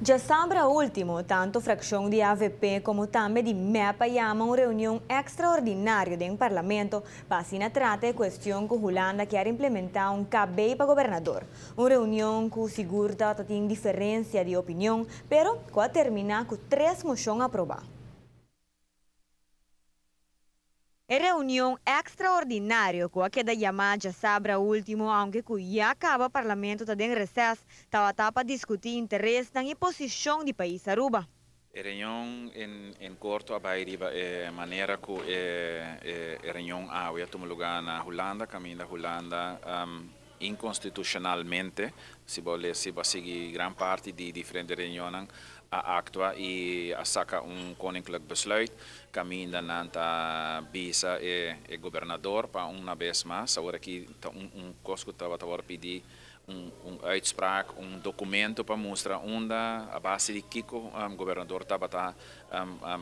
Já sabra último, tanto a fração de AVP como também de MEPA chamam uma reunião extraordinária do Parlamento para assim tratar a questão que a Holanda quer implementar cabelo para governador. Uma reunião que segura que tem diferença de opinião, pero que terminar com 3 moções aprovadas. A reunião extraordinária que queda chamada sabra último, aunque já acaba o parlamento está em recesso, estava para discutir interesse e posição do país Aruba. A reunião em corto abairiba maneira que a reunião havia tomado lugar na Holanda, caminho da Holanda inconstitucionalmente, se vai seguir grande parte de diferentes reuniões a actua e a saca koninklijk besluit, caminho da nanta bisa e governador para uma vez mais, agora aqui coisa que estava pedir uitspraak, documento para mostrar onde a base de Kiko, governador estava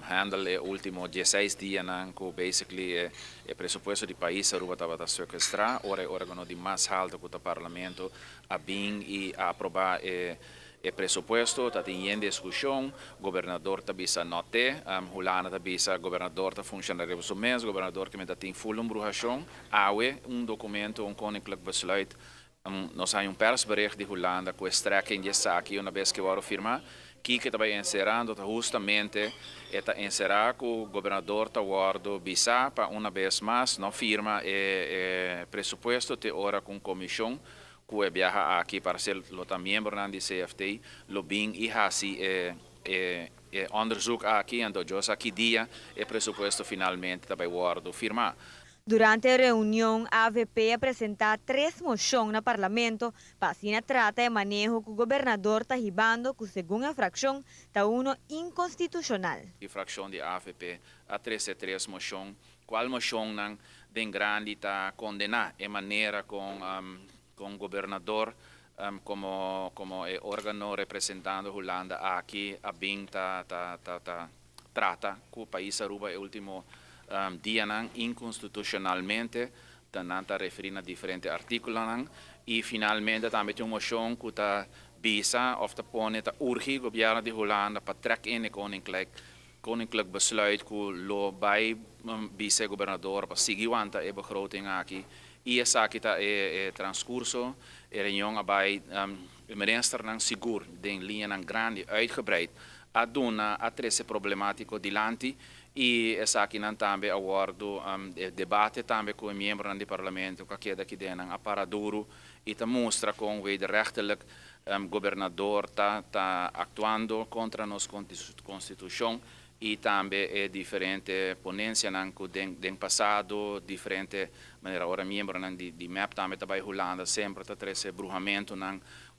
handle os últimos 16 dias, que basically o pressuposto do país estava sequestrado, ora não de mais alto que o parlamento a bem e a aprovar o pressuposto, está em discussão, governador está bisa note, Holanda está bisa governador está funcionário do mês, governador que me tem full bruxação, há documento, koninklijk besluit. Nós temos persbericht de Holanda com strekking de aqui uma vez que eu firmar, que está encerrando justamente está encerrar que o governador está guardando bisa para uma vez mais não firma e pressuposto te ora com comissão que viaja aqui para ser lota membro do CFT, lo bem e assim onderzoek aqui então já aqui dia e pressuposto finalmente está guardando firmar. Durante a reunião, a AVP apresentou 3 moções no parlamento para assim tratar o manejo que o governador está ribando, que segundo a fração está inconstitucional. A fração de AVP a 3 moções, qual moção não den grande está condenar a maneira com o governador como órgão representando Holanda aqui a bem trata que o país Aruba é o último dia inconstitucionalmente, está referindo a diferentes artículos e finalmente também tem uma moção que está bisa of te pone te urge o governo de Holanda para trekken in de koninklijk besluit que lo bij vice-governador para seguir anta e begroting aqui e essa aqui está transcurso e reunião abai o minister não seguro den linha não grande uitgebreid a dona a trece problemático dilante e essa aqui não também aguardo debate também com o membro do parlamento que daqui dentro a paraduro e te mostra com o wederrechtelijk governador tá actuando contra nossa constituição e também diferente ponência que den passado diferente maneira ora membro de MEP também trabalha Holanda sempre tá trece bruxamento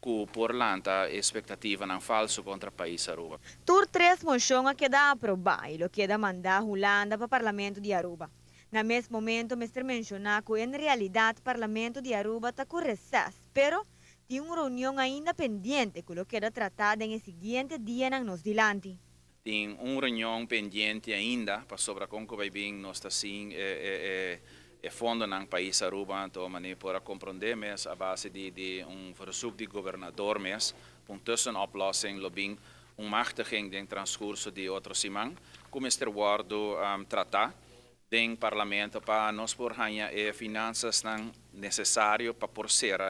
que por lá a expectativa não falso contra o país Aruba. Tur 3 moções queda aprovar e lo queda mandar Holanda para o parlamento de Aruba. No mesmo momento, Mr. mencionar que em realidade o parlamento de Aruba está com recesso, pero tem uma reunião ainda pendente que lo queda tratada em seguinte dia nos dilante. Tem uma reunião pendente ainda para sobre como vai bem nós está sim fundo no país Aruba então maneira para compreender mas a base de verzoek de governador mas een tussenoplossing lobbying machtiging den transcurso de outro semana como Mr. Wardo tratar den parlamento para nós por ganhar finanças necessário para por ser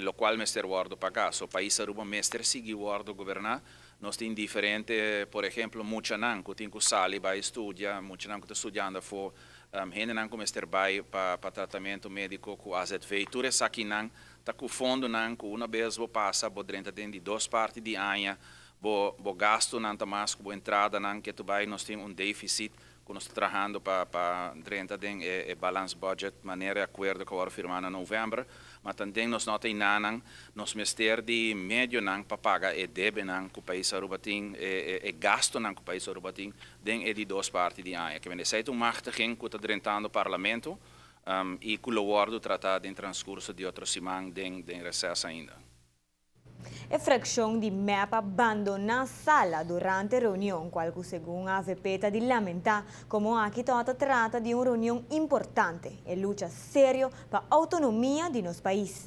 lo qual Mr. Wardo pagar so país Aruba Mr. Sigi Wardo governar nós temos diferente, por exemplo, muita não que tem que sair para estudar, muita não que está estudando for gente não como Mr. Bay para tratamento médico com AZV, tudo isso aqui não está com fundo não que uma vez vou passar por dentro de 2 partes de ano, vou gasto não mais com entrada não que tu vai nós temos déficit que nós trabalhando para dentro de balance budget maneira acordo que agora firmado em novembro mas também nós não tem nada nós ministério de médio não para pagar deve não que o país Aruba tem gasto não que o país Aruba tem den de 2 partes de ano que vem ser machtiging que está dentro do parlamento e que o acordo tratado em transcurso de outra semana den recesso ainda. A fração de MEP abandonou a sala durante a reunião, qual que segundo a AVP está de lamentar como aqui trata de uma reunião importante e luta séria para a autonomia de nosso país.